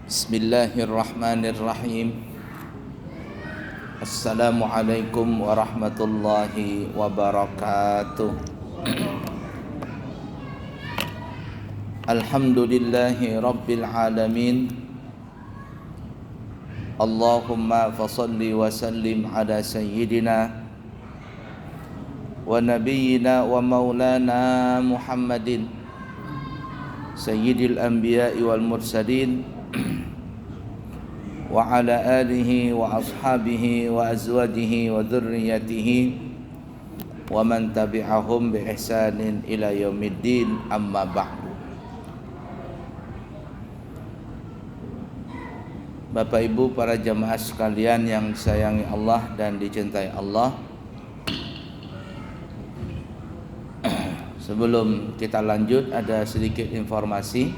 Bismillahirrahmanirrahim. Assalamualaikum warahmatullahi wabarakatuh. Alhamdulillahi rabbil alamin. Allahumma fasalli wa sallim ala sayyidina wa nabiyyina wa maulana Muhammadin sayyidil anbiya'i wal mursalin wa ala alihi wa ashabihi wa azwajihi wa dhurriyyatihi wa man tabi'ahum bi ihsanin ila yaumiddin, amma ba'du. Bapak Ibu para jamaah sekalian yang disayangi Allah dan dicintai Allah, sebelum kita lanjut ada sedikit informasi.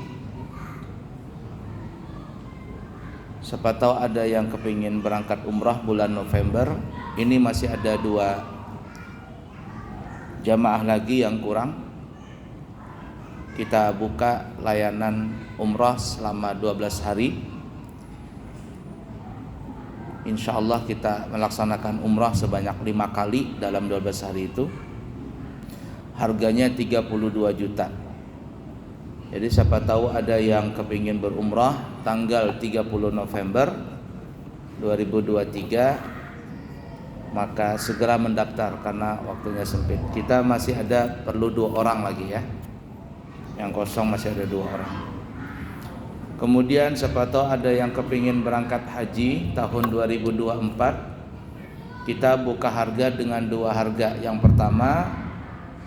Siapa tahu ada yang kepingin berangkat umrah bulan November. Ini masih ada 2 jamaah lagi yang kurang. Kita buka layanan umrah selama 12 hari. Insya Allah kita melaksanakan umrah sebanyak 5 kali dalam 12 hari itu. Harganya 32 juta. Jadi siapa tahu ada yang kepingin berumrah tanggal 30 November 2023, maka segera mendaftar karena waktunya sempit. Kita masih ada perlu 2 orang lagi ya. Yang kosong masih ada 2 orang. Kemudian siapa tahu ada yang kepingin berangkat haji tahun 2024, kita buka harga dengan 2 harga. Yang pertama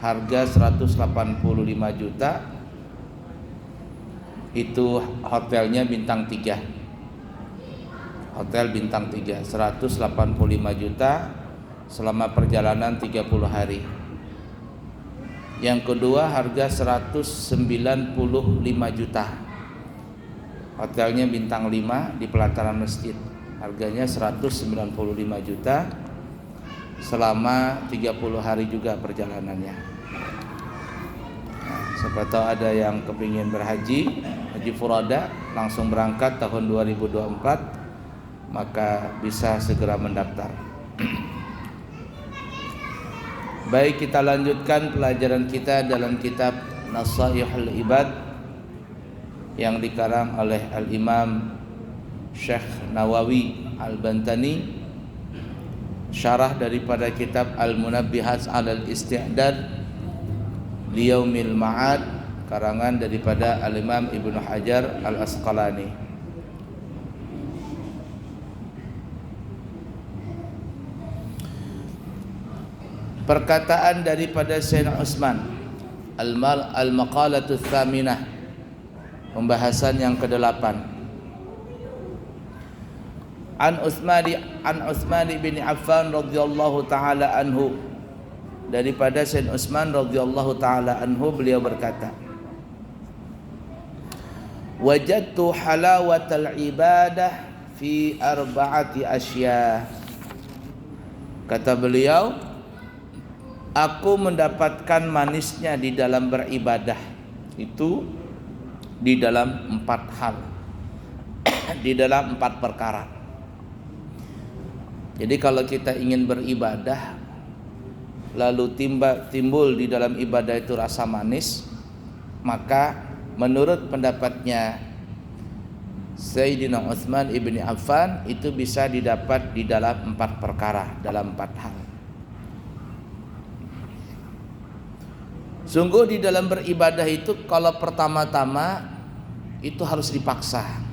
harga 185 juta. Itu hotelnya bintang 3. Hotel bintang 3 185 juta selama perjalanan 30 hari. Yang kedua harga 195 juta. Hotelnya bintang 5 di pelataran masjid. Harganya 195 juta selama 30 hari juga perjalanannya. Nah, siapa tahu ada yang kepingin berhaji, haji furada, langsung berangkat tahun 2024, maka bisa segera mendaftar. Baik, kita lanjutkan pelajaran kita dalam kitab Nasaihul Ibad yang dikarang oleh Al-Imam Syekh Nawawi Al-Bantani, syarah daripada kitab Al-Munabbihat 'alal Isti'dad Liyaumil Ma'ad, karangan daripada Al-Imam Ibnu Hajar Al-Asqalani. Perkataan daripada Sayyidina Utsman, Al-Maqalatu Tsaminah, pembahasan yang ke-8. An Utsman bin Affan radhiyallahu taala anhu, daripada Sayyidina Utsman radhiyallahu taala anhu, beliau berkata, wajadtu halawatal ibadah fi arba'ati asya. Kata beliau, aku mendapatkan manisnya di dalam beribadah itu di dalam 4 hal, di dalam 4 perkara. Jadi kalau kita ingin beribadah lalu timbul di dalam ibadah itu rasa manis, maka menurut pendapatnya Sayyidina Utsman ibn Affan itu bisa didapat di dalam 4 perkara, dalam 4 hal. Sungguh di dalam beribadah itu kalau pertama-tama itu harus dipaksa.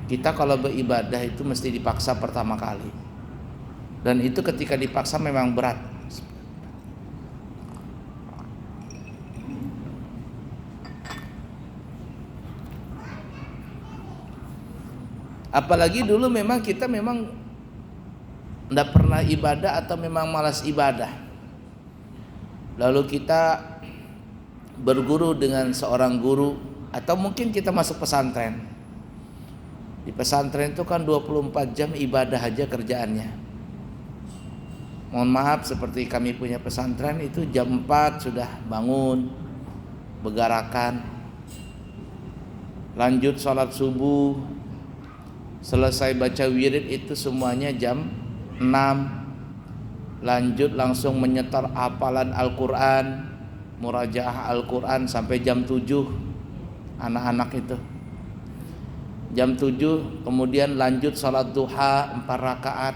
Kita kalau beribadah itu mesti dipaksa pertama kali. Dan itu ketika dipaksa memang berat. Apalagi dulu memang kita memang tidak pernah ibadah atau memang malas ibadah. Lalu kita berguru dengan seorang guru, atau mungkin kita masuk pesantren. Di pesantren itu kan 24 jam ibadah aja kerjaannya. Mohon maaf, seperti kami punya pesantren itu jam 4 sudah bangun, begarakan. lanjut sholat subuh, selesai baca wirid itu semuanya jam 6, lanjut langsung menyetor hafalan Al-Quran, murajaah Al-Quran sampai jam 7 anak-anak itu. Jam 7 kemudian lanjut sholat duha 4 rakaat,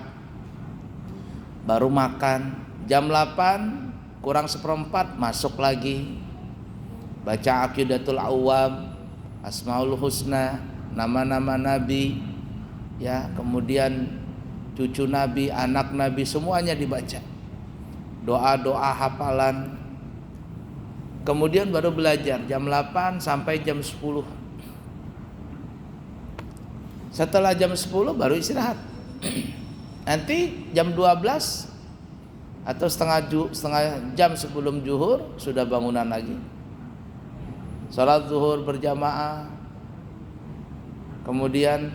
baru makan. Jam 8 kurang seperempat masuk lagi, baca Aqidatul Awam, Asmaul Husna, nama-nama Nabi, ya, kemudian cucu Nabi, anak Nabi, semuanya dibaca, doa-doa hafalan. Kemudian baru belajar jam 8 sampai jam 10. Setelah jam 10 baru istirahat. Nanti jam 12 atau setengah jam sebelum zuhur sudah bangunan lagi, salat zuhur berjamaah. Kemudian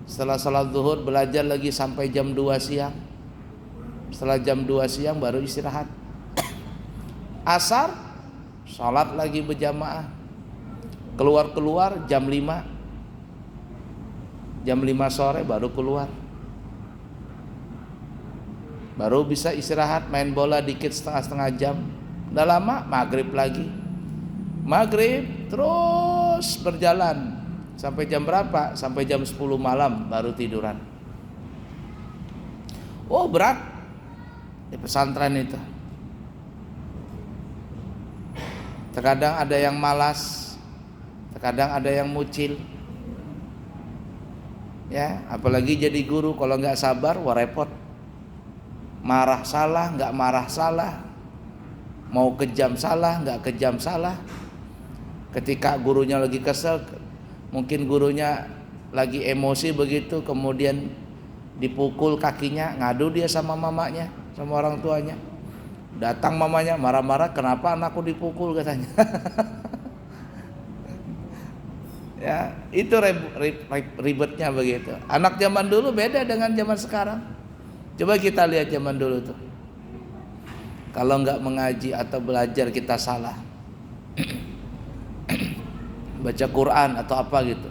setelah salat zuhur belajar lagi sampai jam 2 siang. Setelah jam 2 siang baru istirahat. Asar salat lagi berjamaah. Keluar jam 5. Jam 5 sore baru keluar. Baru bisa istirahat, main bola dikit setengah jam. Udah lama maghrib lagi. Maghrib terus berjalan sampai jam berapa? Sampai jam 10 malam baru tiduran. Oh, berat di pesantren itu. Terkadang ada yang malas, terkadang ada yang mucil. Ya, apalagi jadi guru kalau nggak sabar, wah repot. Marah salah, nggak marah salah, mau kejam salah, nggak kejam salah. Ketika gurunya lagi kesel, mungkin gurunya lagi emosi begitu, kemudian dipukul kakinya, ngadu dia sama mamanya, sama orang tuanya. Datang mamanya marah-marah, kenapa anakku dipukul katanya. Ya, itu ribetnya begitu. Anak zaman dulu beda dengan zaman sekarang. Coba kita lihat zaman dulu tuh. Kalau nggak mengaji atau belajar kita salah, baca Quran atau apa gitu,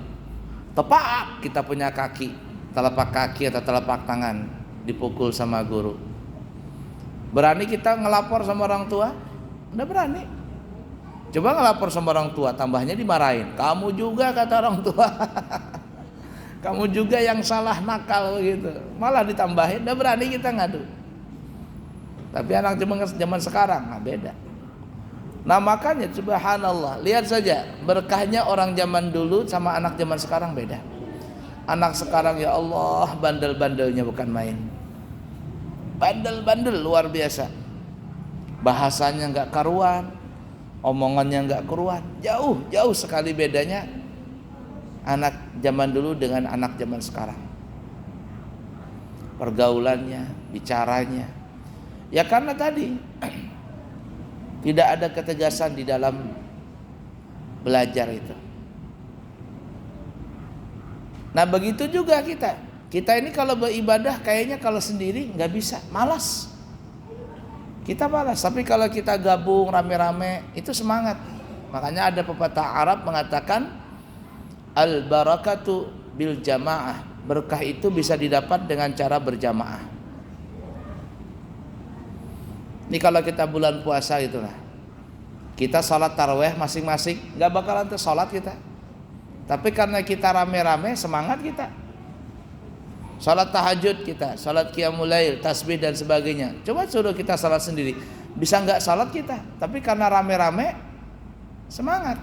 tepak kita punya kaki, telapak kaki atau telapak tangan dipukul sama guru. Berani kita ngelapor sama orang tua? Nggak berani. Coba ngelapor sama orang tua, tambahnya dimarahin. Kamu juga kata orang tua. Kamu juga yang salah, nakal gitu. Malah ditambahin, udah berani kita ngadu. Tapi anak zaman sekarang beda. Nah makanya subhanallah, lihat saja berkahnya orang zaman dulu sama anak zaman sekarang beda. Anak sekarang ya Allah bandel-bandelnya bukan main. Bandel-bandel luar biasa. Bahasanya nggak karuan, omongannya nggak karuan. Jauh sekali bedanya anak zaman dulu dengan anak zaman sekarang. Pergaulannya, bicaranya. Ya karena tadi tidak ada ketegasan di dalam belajar itu. Nah begitu juga kita. Kita ini kalau beribadah kayaknya kalau sendiri nggak bisa, malas. Kita malas. Tapi kalau kita gabung rame-rame itu semangat. Makanya ada pepatah Arab mengatakan al-barakatu bil jamaah. Berkah itu bisa didapat dengan cara berjamaah. Ini kalau kita bulan puasa itulah. Kita sholat tarawih masing-masing, gak bakalan tersolat kita. Tapi karena kita rame-rame, semangat kita. Sholat tahajud kita, sholat qiyamul lail, tasbih dan sebagainya. Coba suruh kita sholat sendiri, bisa gak sholat kita. Tapi karena rame-rame, semangat.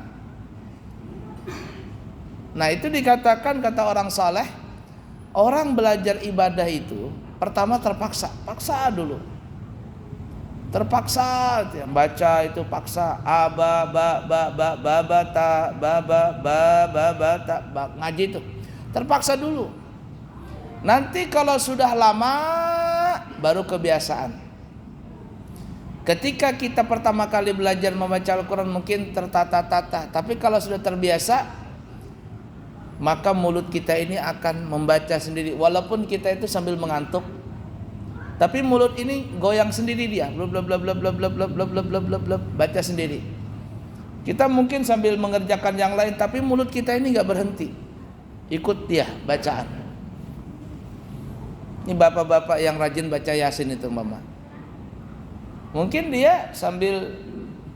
Nah itu dikatakan kata orang saleh, orang belajar ibadah itu pertama terpaksa, paksa dulu, terpaksa baca itu paksa, ngaji itu terpaksa dulu. Nanti kalau sudah lama baru kebiasaan. Ketika kita pertama kali belajar membaca Al-Quran mungkin tertata-tata, tapi kalau sudah terbiasa maka mulut kita ini akan membaca sendiri, walaupun kita itu sambil mengantuk, tapi mulut ini goyang sendiri dia, blub blub blub blub blub blub blub blub blub blub, baca sendiri. Kita mungkin sambil mengerjakan yang lain, tapi mulut kita ini nggak berhenti, ikut dia bacaan. Ini bapak-bapak yang rajin baca Yasin itu, mama. Mungkin dia sambil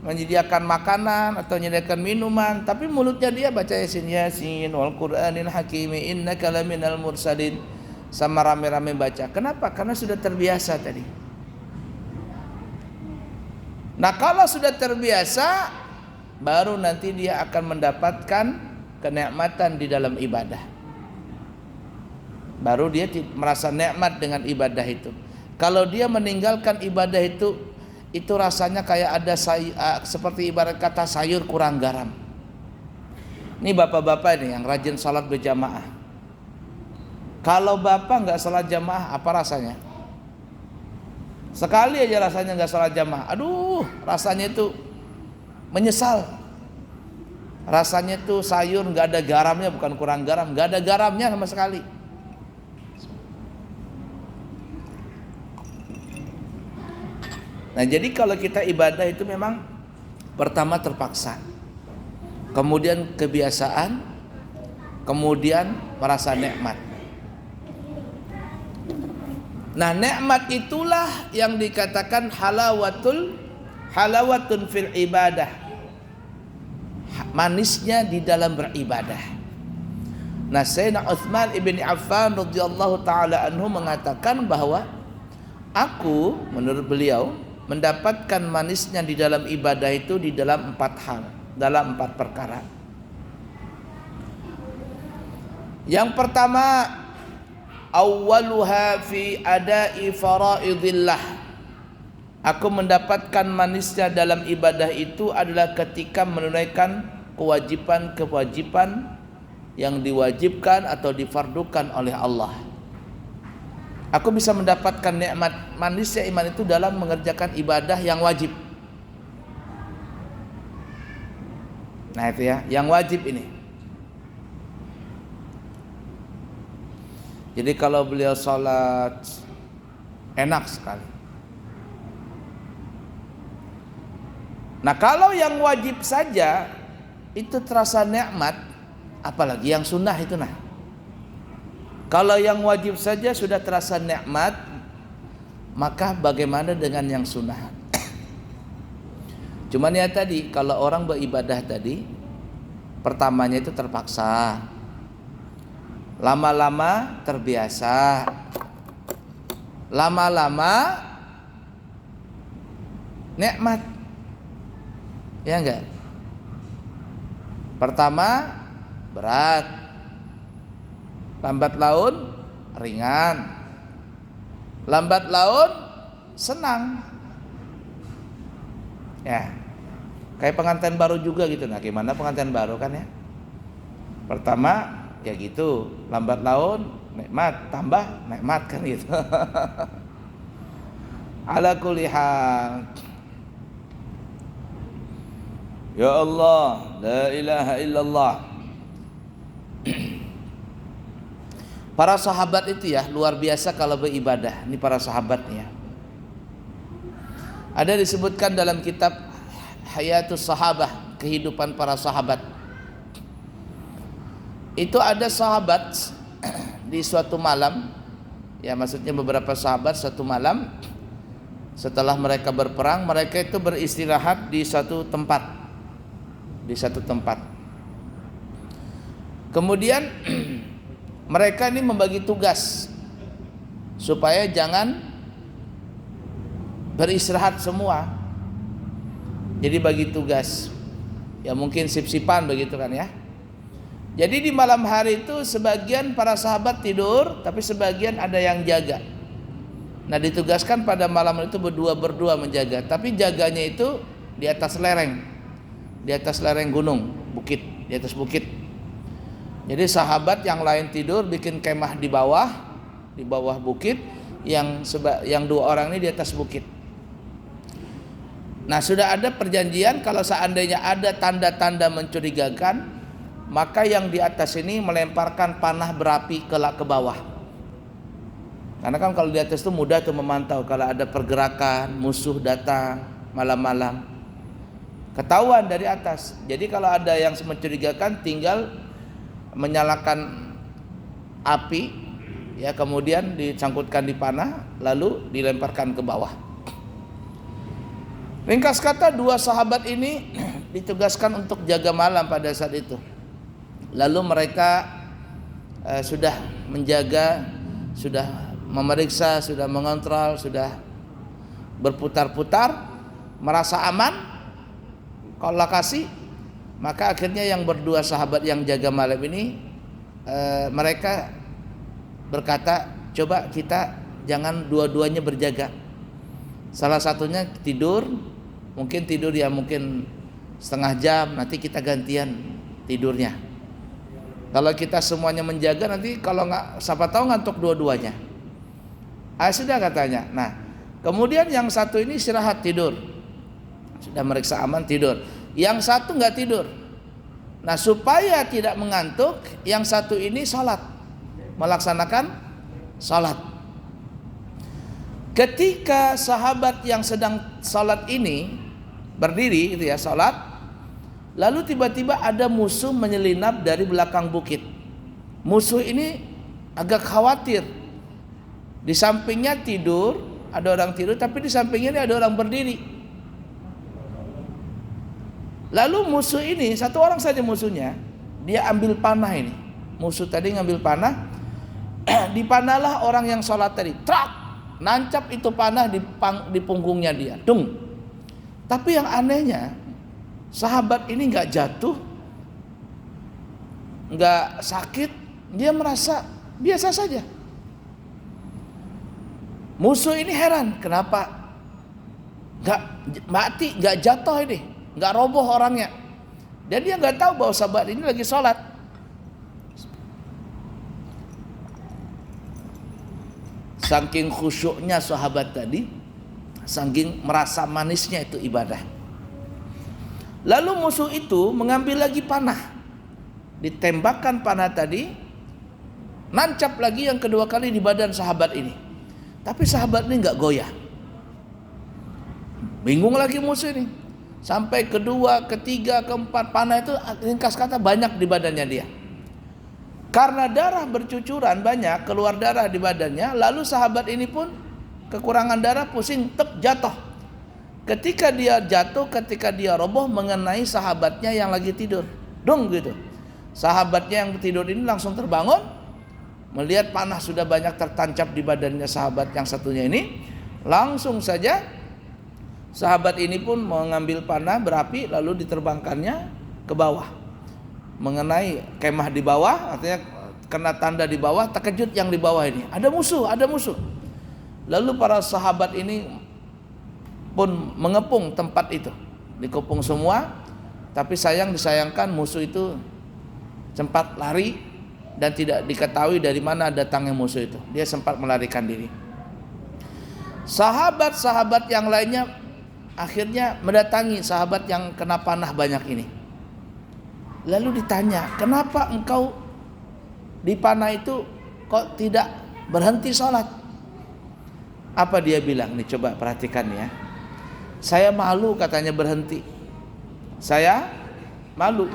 menyediakan makanan atau menyediakan minuman, tapi mulutnya dia baca Yasin, Yasin wal Qur'anil Hakim innaka laminal mursalin, sama rame-rame baca. Kenapa? Karena sudah terbiasa tadi. Nah, kalau sudah terbiasa, baru nanti dia akan mendapatkan kenikmatan di dalam ibadah. Baru dia merasa nikmat dengan ibadah itu. Kalau dia meninggalkan ibadah itu rasanya kayak ada seperti ibarat kata sayur kurang garam. Ini bapak-bapak ini yang rajin salat berjamaah. Kalau bapak nggak salat jamaah, apa rasanya? Sekali aja rasanya nggak salat jamaah, aduh, rasanya itu menyesal. Rasanya itu sayur nggak ada garamnya, bukan kurang garam, nggak ada garamnya sama sekali. Nah, jadi kalau kita ibadah itu memang pertama terpaksa, kemudian kebiasaan, kemudian merasa nikmat. Nah, nikmat itulah yang dikatakan halawatun fil ibadah. Manisnya di dalam beribadah. Nah, Sayyidina Utsman ibn Affan radhiyallahu taala anhu mengatakan bahwa aku, menurut beliau, mendapatkan manisnya di dalam ibadah itu di dalam 4 hal, dalam 4 perkara. Yang pertama, awwaluha fi ada'i faraidillah. Aku mendapatkan manisnya dalam ibadah itu adalah ketika menunaikan kewajiban-kewajiban yang diwajibkan atau difardukan oleh Allah. Aku bisa mendapatkan nikmat manisnya iman itu dalam mengerjakan ibadah yang wajib. Nah, itu ya, yang wajib ini. Jadi kalau beliau sholat enak sekali. Nah, kalau yang wajib saja itu terasa nikmat, apalagi yang sunnah itu. Nah, kalau yang wajib saja sudah terasa nikmat, maka bagaimana dengan yang sunnah? Cuman ya tadi, kalau orang beribadah tadi, pertamanya itu terpaksa, lama-lama terbiasa, lama-lama nikmat, ya enggak? Pertama berat, lambat laun ringan, lambat laun senang, ya kayak pengantin baru juga gitu. Nah, gimana pengantin baru kan ya, pertama ya gitu, lambat laun nikmat, tambah nikmat kan gitu. Ala kulli hal, ya Allah, la ilaha illallah. Para sahabat itu ya luar biasa kalau beribadah. Ini para sahabatnya. Ada disebutkan dalam kitab Hayatus Sahabah, kehidupan para sahabat. Itu ada sahabat di suatu malam, ya maksudnya beberapa sahabat satu malam setelah mereka berperang, mereka itu beristirahat di satu tempat. Kemudian mereka ini membagi tugas supaya jangan beristirahat semua. Jadi bagi tugas, ya mungkin sip-sipan begitu kan ya. Jadi di malam hari itu sebagian para sahabat tidur, tapi sebagian ada yang jaga. Nah, ditugaskan pada malam itu berdua menjaga, tapi jaganya itu di atas lereng gunung, bukit, di atas bukit. Jadi sahabat yang lain tidur bikin kemah di bawah bukit, yang 2 orang ini di atas bukit. Nah, sudah ada perjanjian kalau seandainya ada tanda-tanda mencurigakan, maka yang di atas ini melemparkan panah berapi ke bawah. Karena kan kalau di atas itu mudah tuh memantau kalau ada pergerakan musuh datang malam-malam. ketahuan dari atas. Jadi kalau ada yang mencurigakan, tinggal menyalakan api, ya, kemudian disangkutkan di panah, lalu dilemparkan ke bawah. Ringkas kata, dua sahabat ini ditugaskan untuk jaga malam pada saat itu. Lalu mereka sudah menjaga, sudah memeriksa, sudah mengontrol, sudah berputar-putar, merasa aman kalau lokasi. Maka akhirnya yang berdua sahabat yang jaga malam ini, mereka berkata, coba kita jangan dua-duanya berjaga, salah satunya tidur, mungkin tidur ya mungkin setengah jam, nanti kita gantian tidurnya. Kalau kita semuanya menjaga, nanti kalau nggak, siapa tahu ngantuk dua-duanya. Sudah katanya. Nah, kemudian yang satu ini istirahat tidur, sudah meriksa aman tidur. Yang satu nggak tidur. Nah, supaya tidak mengantuk, yang satu ini sholat, melaksanakan sholat. Ketika sahabat yang sedang sholat ini berdiri, itu ya sholat, lalu tiba-tiba ada musuh menyelinap dari belakang bukit. Musuh ini agak khawatir. Di sampingnya tidur, ada orang tidur, tapi di sampingnya ini ada orang berdiri. Lalu musuh ini, satu orang saja musuhnya, dia ambil panah ini. Musuh tadi ngambil panah, dipanahlah orang yang sholat tadi. Trak, nancap itu panah di punggungnya dia. Dung. Tapi yang anehnya, sahabat ini nggak jatuh, nggak sakit, dia merasa biasa saja. Musuh ini heran, kenapa nggak mati, nggak jatuh ini, nggak roboh orangnya. Dan dia nggak tahu bahwa sahabat ini lagi sholat. Saking khusyuknya sahabat tadi, saking merasa manisnya itu ibadah. Lalu musuh itu mengambil lagi panah, ditembakkan panah tadi, nancap lagi yang kedua kali di badan sahabat ini. Tapi sahabat ini nggak goyah. Bingung lagi musuh ini. Sampai kedua, ketiga, keempat, panah itu ringkas kata banyak di badannya dia. Karena darah bercucuran banyak, keluar darah di badannya, lalu sahabat ini pun kekurangan darah, pusing, jatuh. Ketika dia jatuh, ketika dia roboh mengenai sahabatnya yang lagi tidur, dong gitu. Sahabatnya yang tidur ini langsung terbangun, melihat panah sudah banyak tertancap di badannya sahabat yang satunya ini. Langsung saja sahabat ini pun mengambil panah berapi, lalu diterbangkannya ke bawah, mengenai kemah di bawah, artinya kena tanda di bawah. Terkejut yang di bawah ini, ada musuh, ada musuh. Lalu para sahabat ini pun mengepung tempat itu, dikepung semua. Tapi disayangkan musuh itu sempat lari dan tidak diketahui dari mana datangnya musuh itu. Dia sempat melarikan diri. Sahabat-sahabat yang lainnya akhirnya mendatangi sahabat yang kena panah banyak ini. Lalu ditanya, kenapa engkau di panah itu kok tidak berhenti sholat? Apa dia bilang? Nih coba perhatikan ya. Saya malu katanya berhenti. Saya malu.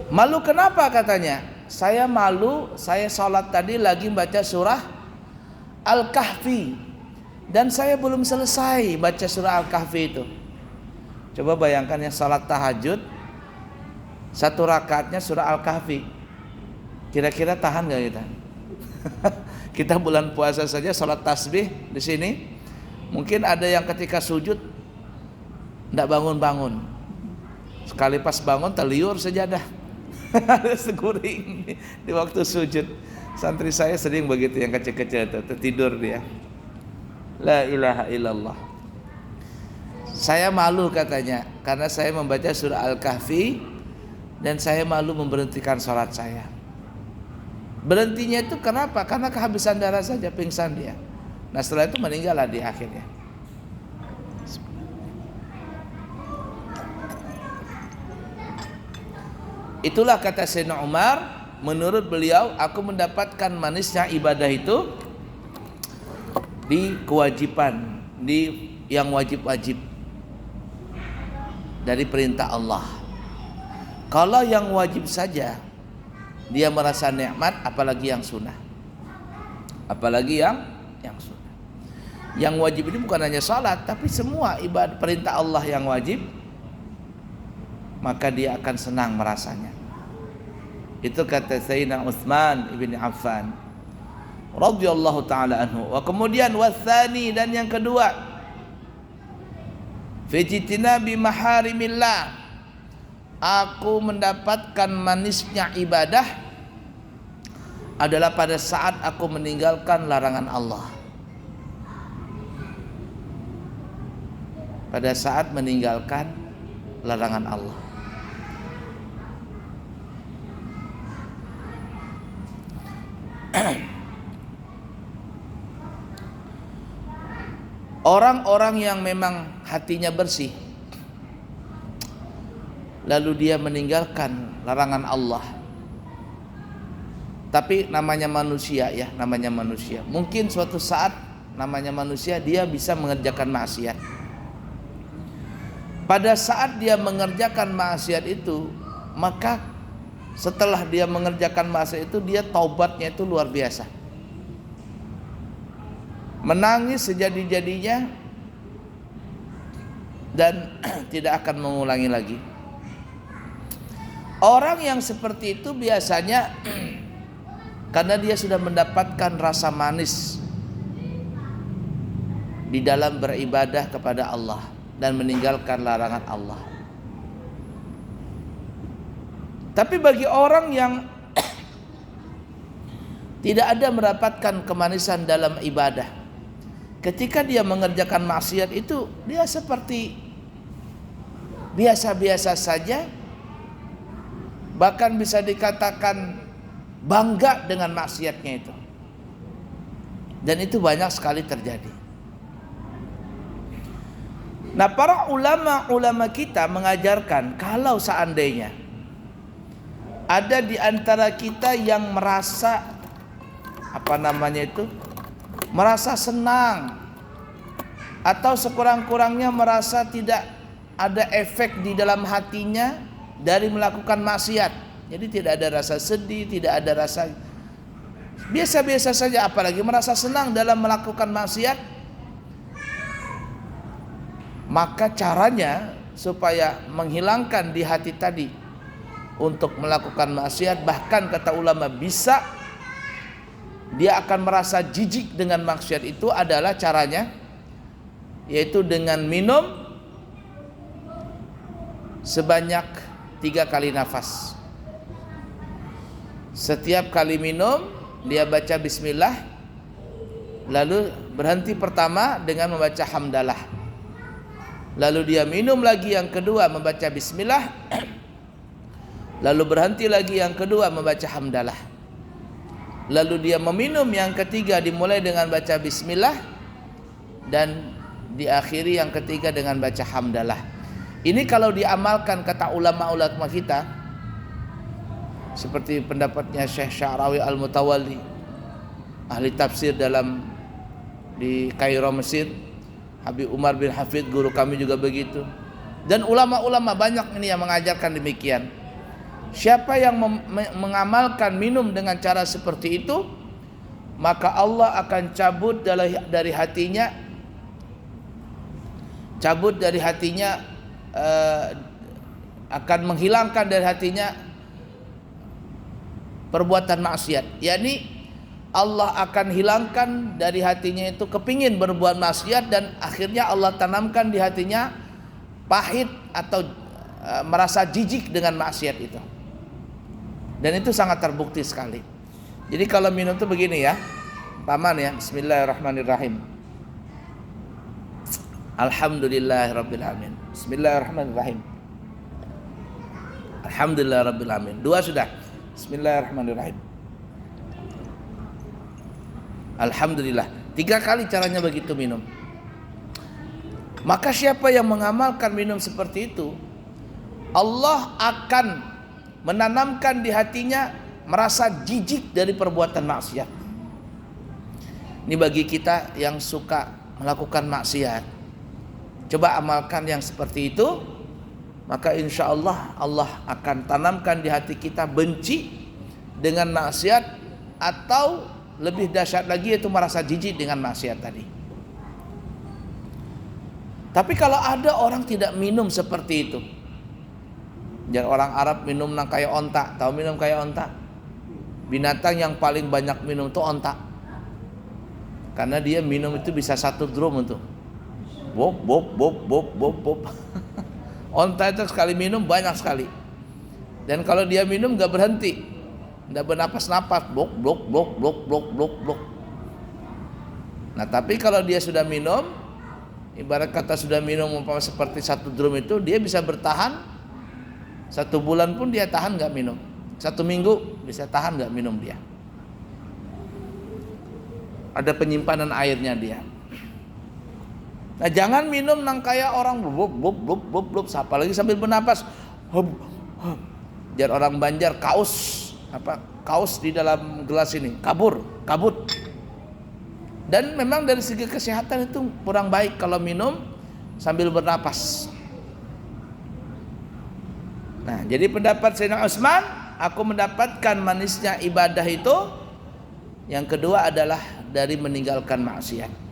Malu kenapa katanya? Saya malu, saya sholat tadi lagi baca surah Al-Kahfi, dan saya belum selesai baca surah Al-Kahfi itu. Coba bayangkan yang salat tahajud, satu rakaatnya surah Al-Kahfi, kira-kira tahan gak kita? Kita bulan puasa saja salat tasbih di sini, mungkin ada yang ketika sujud tidak bangun-bangun, sekali pas bangun terliur sejadah, ada seguring di waktu sujud. Santri saya sering begitu, yang kecil-kecil itu tertidur dia. La ilaha illallah. Saya malu katanya, karena saya membaca surah Al-Kahfi dan saya malu memberhentikan sholat saya. Berhentinya itu kenapa? Karena kehabisan darah saja, pingsan dia. Nah setelah itu meninggallah di akhirnya. Itulah kata Sayyidina Umar, menurut beliau, aku mendapatkan manisnya ibadah itu di kewajiban di yang wajib-wajib dari perintah Allah. Kalau yang wajib saja dia merasa nikmat, apalagi yang sunnah. Apalagi yang sunnah. Yang wajib ini bukan hanya salat, tapi semua ibadah perintah Allah yang wajib, maka dia akan senang merasanya. Itu kata Sayyidina Utsman ibn Affan radhiyallahu taala anhu. Wa kemudian watsani, dan yang kedua, fijtinabi maharimillah, aku mendapatkan manisnya ibadah adalah pada saat aku meninggalkan larangan Allah. Pada saat meninggalkan larangan Allah. Orang-orang yang memang hatinya bersih, lalu dia meninggalkan larangan Allah. Tapi namanya manusia ya, namanya manusia. Mungkin suatu saat namanya manusia dia bisa mengerjakan maksiat. Pada saat dia mengerjakan maksiat itu, maka setelah dia mengerjakan maksiat itu, dia taubatnya itu luar biasa. Menangis sejadi-jadinya dan tidak akan mengulangi lagi. Orang yang seperti itu biasanya karena dia sudah mendapatkan rasa manis di dalam beribadah kepada Allah dan meninggalkan larangan Allah. Tapi bagi orang yang tidak ada mendapatkan kemanisan dalam ibadah, ketika dia mengerjakan maksiat itu, dia seperti biasa-biasa saja, bahkan bisa dikatakan bangga dengan maksiatnya itu. Dan itu banyak sekali terjadi. Nah, para ulama kita mengajarkan kalau seandainya ada di antara kita yang merasa merasa senang atau sekurang-kurangnya merasa tidak ada efek di dalam hatinya dari melakukan maksiat. Jadi tidak ada rasa sedih, tidak ada rasa biasa-biasa saja, apalagi merasa senang dalam melakukan maksiat. Maka caranya supaya menghilangkan di hati tadi untuk melakukan maksiat, bahkan kata ulama bisa dia akan merasa jijik dengan maksiat itu, adalah caranya yaitu dengan minum sebanyak 3 kali nafas. Setiap kali minum dia baca bismillah, lalu berhenti pertama dengan membaca hamdalah. Lalu dia minum lagi yang kedua membaca bismillah, lalu berhenti lagi yang kedua membaca hamdalah. Lalu dia meminum yang ketiga dimulai dengan baca bismillah dan diakhiri yang ketiga dengan baca hamdalah. Ini kalau diamalkan kata ulama-ulama kita, seperti pendapatnya Syekh Sya'rawi Al-Mutawalli, ahli tafsir di Kairo, Mesir, Habib Umar bin Hafid, guru kami juga begitu. Dan ulama-ulama banyak ini yang mengajarkan demikian. Siapa yang mengamalkan minum dengan cara seperti itu, maka Allah akan cabut dari hatinya akan menghilangkan dari hatinya perbuatan maksiat. yakni Allah akan hilangkan dari hatinya itu kepingin berbuat maksiat, dan akhirnya Allah tanamkan di hatinya pahit atau merasa jijik dengan maksiat itu. Dan itu sangat terbukti sekali. Jadi kalau minum itu begini ya, paman ya, bismillahirrahmanirrahim. Alhamdulillahirrabbilalamin. Bismillahirrahmanirrahim. Alhamdulillahirrabbilalamin. 2 sudah. Bismillahirrahmanirrahim. Alhamdulillah. 3 kali caranya begitu minum. Maka siapa yang mengamalkan minum seperti itu, Allah akan menanamkan di hatinya merasa jijik dari perbuatan maksiat. Ini bagi kita yang suka melakukan maksiat. Coba amalkan yang seperti itu, maka insya Allah Allah akan tanamkan di hati kita benci dengan maksiat, atau lebih dahsyat lagi yaitu merasa jijik dengan maksiat tadi. Tapi kalau ada orang tidak minum seperti itu, jangan orang Arab minum nang kayak onta. Tahu minum kayak onta? Binatang yang paling banyak minum itu onta, karena dia minum itu bisa 1 drum itu. Bob bob bob bob bob bob. Onta itu sekali minum banyak sekali. Dan kalau dia minum gak berhenti, gak bernapas-napas, blok blok blok blok blok blok blok. Nah tapi kalau dia sudah minum, ibarat kata sudah minum umpama seperti 1 drum itu, dia bisa bertahan 1 bulan pun dia tahan gak minum. 1 minggu bisa tahan gak minum dia. Ada penyimpanan airnya dia. Nah jangan minum nang kayak orang blub blub blub blub blub, apalagi sambil bernapas. Jar orang Banjar kaus di dalam gelas ini kabut. Dan memang dari segi kesehatan itu kurang baik kalau minum sambil bernapas. Nah jadi pendapat Sayyidina Utsman, aku mendapatkan manisnya ibadah itu, yang kedua adalah dari meninggalkan maksiat.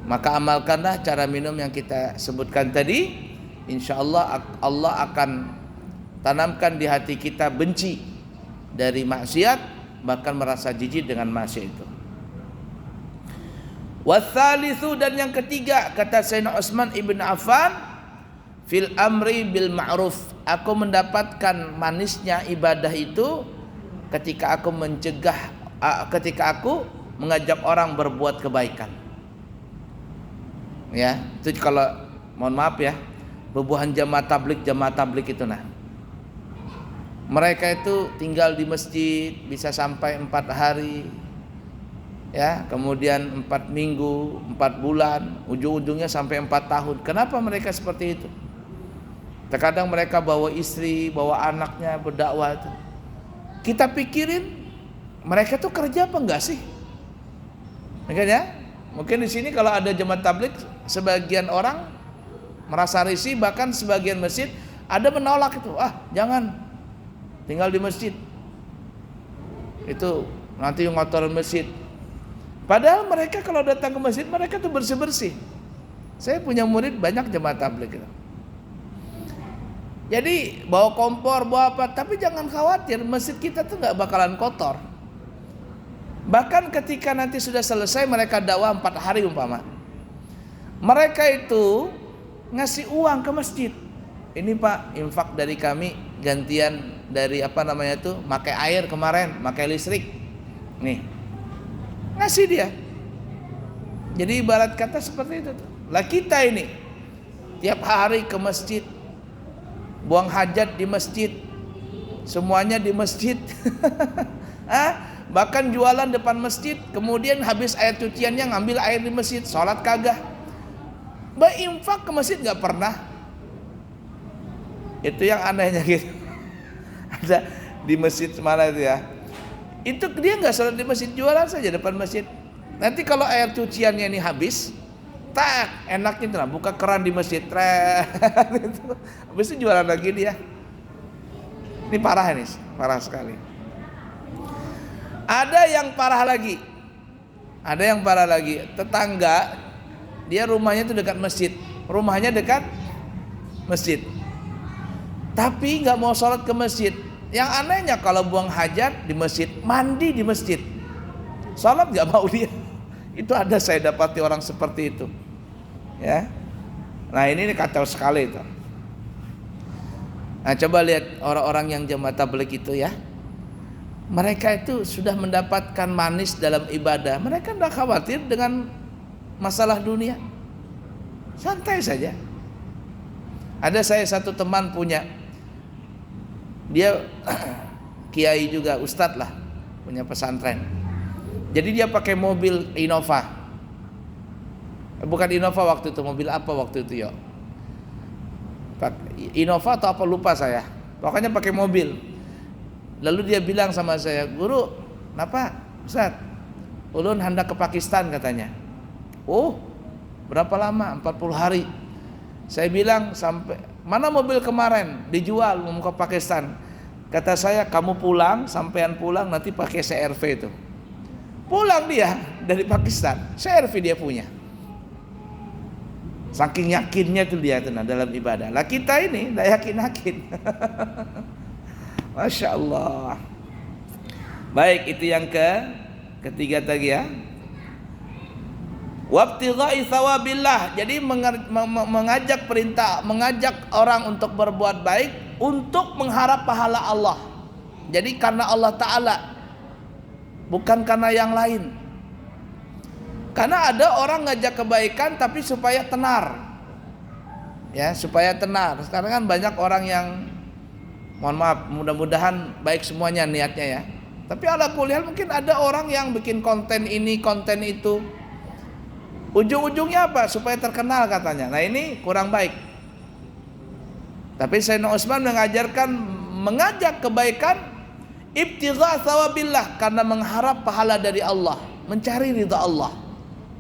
Maka amalkanlah cara minum yang kita sebutkan tadi. Insya Allah Allah akan tanamkan di hati kita benci dari maksiat, bahkan merasa jijik dengan maksiat itu. Watsalitsu, dan yang ketiga, kata Sayyidina Utsman ibn Affan, fil amri bil ma'ruf, aku mendapatkan manisnya ibadah itu ketika aku mengajak orang berbuat kebaikan. Ya, itu kalau mohon maaf ya, bubuhan jamaah tabligh itu nah. Mereka itu tinggal di masjid bisa sampai 4 hari. Ya, kemudian 4 minggu, 4 bulan, ujung-ujungnya sampai 4 tahun. Kenapa mereka seperti itu? Terkadang mereka bawa istri, bawa anaknya berdakwah itu. Kita pikirin mereka tuh kerja apa enggak sih? Makanya mungkin di sini kalau ada jemaat tabligh, sebagian orang merasa risih, bahkan sebagian masjid ada menolak itu. Jangan tinggal di masjid, itu nanti ngotorin masjid. Padahal mereka kalau datang ke masjid, mereka tuh bersih-bersih. Saya punya murid banyak jemaat tabligh gitu. Jadi bawa kompor, bawa apa, tapi jangan khawatir, masjid kita tuh gak bakalan kotor. Bahkan ketika nanti sudah selesai mereka dakwah 4 hari umpama, mereka itu ngasih uang ke masjid. Ini Pak, infak dari kami, gantian dari pakai air kemarin, pakai listrik. Nih, ngasih dia. Jadi ibarat kata seperti itu. Lah kita ini tiap hari ke masjid, buang hajat di masjid, semuanya di masjid. Bahkan jualan depan masjid, kemudian habis air cuciannya ngambil air di masjid, sholat kagak. Infak ke masjid gak pernah. Itu yang anehnya gitu. Ada di masjid mana itu ya, itu dia gak sholat di masjid, jualan saja depan masjid. Nanti kalau air cuciannya ini habis, tak enaknya itu lah, buka keran di masjid, habis itu jualan lagi dia. Ini parah ini, parah sekali. Ada yang parah lagi, tetangga dia rumahnya itu dekat masjid, tapi nggak mau sholat ke masjid. Yang anehnya kalau buang hajat di masjid, mandi di masjid, sholat nggak mau dia. Itu ada, saya dapati orang seperti itu, ya. Nah ini kacau sekali itu. Nah coba lihat orang-orang yang jemaah tabligh itu ya. Mereka itu sudah mendapatkan manis dalam ibadah. Mereka tidak khawatir dengan masalah dunia, santai saja. Ada saya satu teman punya, dia kiai juga, ustadz lah, punya pesantren. Jadi dia pakai mobil Innova. Bukan Innova waktu itu, mobil apa waktu itu ya? Innova atau apa lupa saya. Pokoknya pakai mobil. Lalu dia bilang sama saya, "Guru, kenapa Ustaz? Ulun hendak ke Pakistan," katanya. Oh, berapa lama? 40 hari. Saya bilang, sampai mana mobil kemarin dijual mau ke Pakistan? Kata saya, kamu pulang, sampean pulang nanti pakai CRV itu. Pulang dia dari Pakistan, CRV dia punya. Saking yakinnya tuh dia tuh dalam ibadah. Lah kita ini tidak yakin-yakin. Masya Allah. Baik, itu yang ketiga tadi ya. Wabtigha'i thawabillah. Jadi mengajak orang untuk berbuat baik untuk mengharap pahala Allah. Jadi karena Allah Ta'ala, bukan karena yang lain. Karena ada orang ngajak kebaikan tapi supaya tenar. Ya, supaya tenar. Sekarang kan banyak orang yang, mohon maaf, mudah-mudahan baik semuanya niatnya ya. Tapi ala kulli hal mungkin ada orang yang bikin konten ini, konten itu. Ujung-ujungnya apa? Supaya terkenal katanya. Nah, ini kurang baik. Tapi Sayyidina Utsman mengajarkan mengajak kebaikan ibtigha thawabillah, karena mengharap pahala dari Allah, mencari ridha Allah,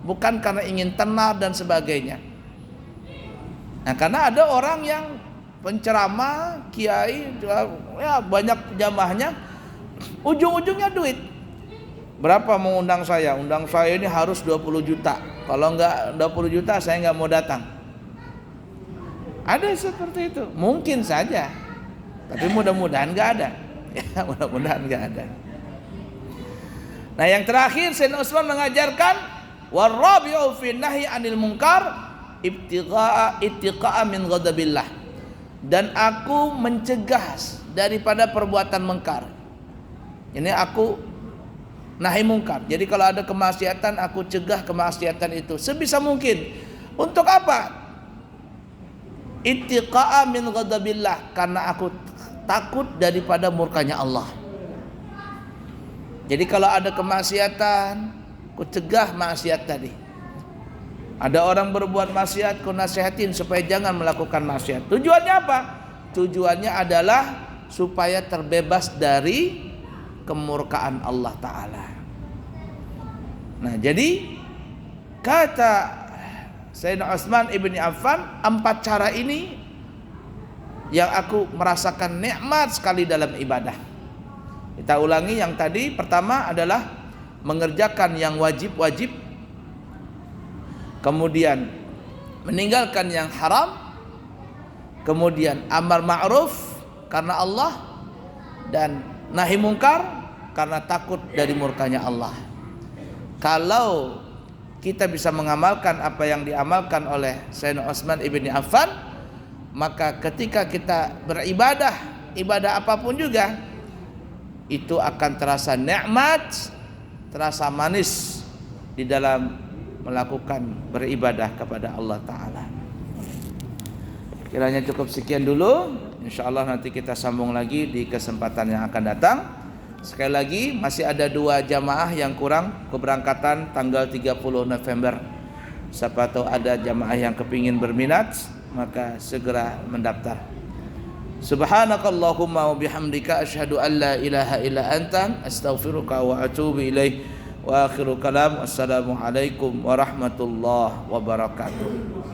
bukan karena ingin tenar dan sebagainya. Nah, karena ada orang yang penceramah, kiai, ya banyak jamaahnya, ujung-ujungnya duit. Berapa mengundang saya? Undang saya ini harus 20 juta. Kalau enggak 20 juta saya enggak mau datang. Ada seperti itu. Mungkin saja. Tapi mudah-mudahan enggak ada. Ya, mudah-mudahan enggak ada. Nah, yang terakhir Sayyidina Utsman mengajarkan warabi'u fi nahyi 'anil munkar ittiqa'a min ghadabillah. Dan aku mencegah daripada perbuatan mungkar. Ini aku nahi mungkar. Jadi kalau ada kemaksiatan, aku cegah kemaksiatan itu sebisa mungkin. Untuk apa? Ittiqa'a min ghadabillah, karena aku takut daripada murkanya Allah. Jadi kalau ada kemaksiatan, aku cegah maksiat tadi. Ada orang berbuat maksiat, aku nasihatin supaya jangan melakukan maksiat. Tujuannya apa? Tujuannya adalah supaya terbebas dari kemurkaan Allah Ta'ala. Nah, jadi kata Sayyidina Utsman ibn Affan, 4 cara ini yang aku merasakan nikmat sekali dalam ibadah. Kita ulangi yang tadi. Pertama adalah mengerjakan yang wajib-wajib, kemudian meninggalkan yang haram, kemudian amar ma'ruf karena Allah, dan nahi mungkar karena takut dari murkanya Allah. Kalau kita bisa mengamalkan apa yang diamalkan oleh Sayyidina Utsman ibn Affan, maka ketika kita beribadah, ibadah apapun juga, itu akan terasa nikmat, terasa manis di dalam melakukan beribadah kepada Allah Ta'ala. Kiranya cukup sekian dulu. InsyaAllah nanti kita sambung lagi di kesempatan yang akan datang. Sekali lagi, masih ada 2 jamaah yang kurang keberangkatan tanggal 30 November. Siapa tahu ada jamaah yang kepingin berminat, maka segera mendaftar. Subhanakallahumma wa bihamdika asyhadu an la ilaha illa anta astaghfiruka wa atubu ilaih. Wa akhiru kalam, assalamualaikum warahmatullahi wabarakatuh.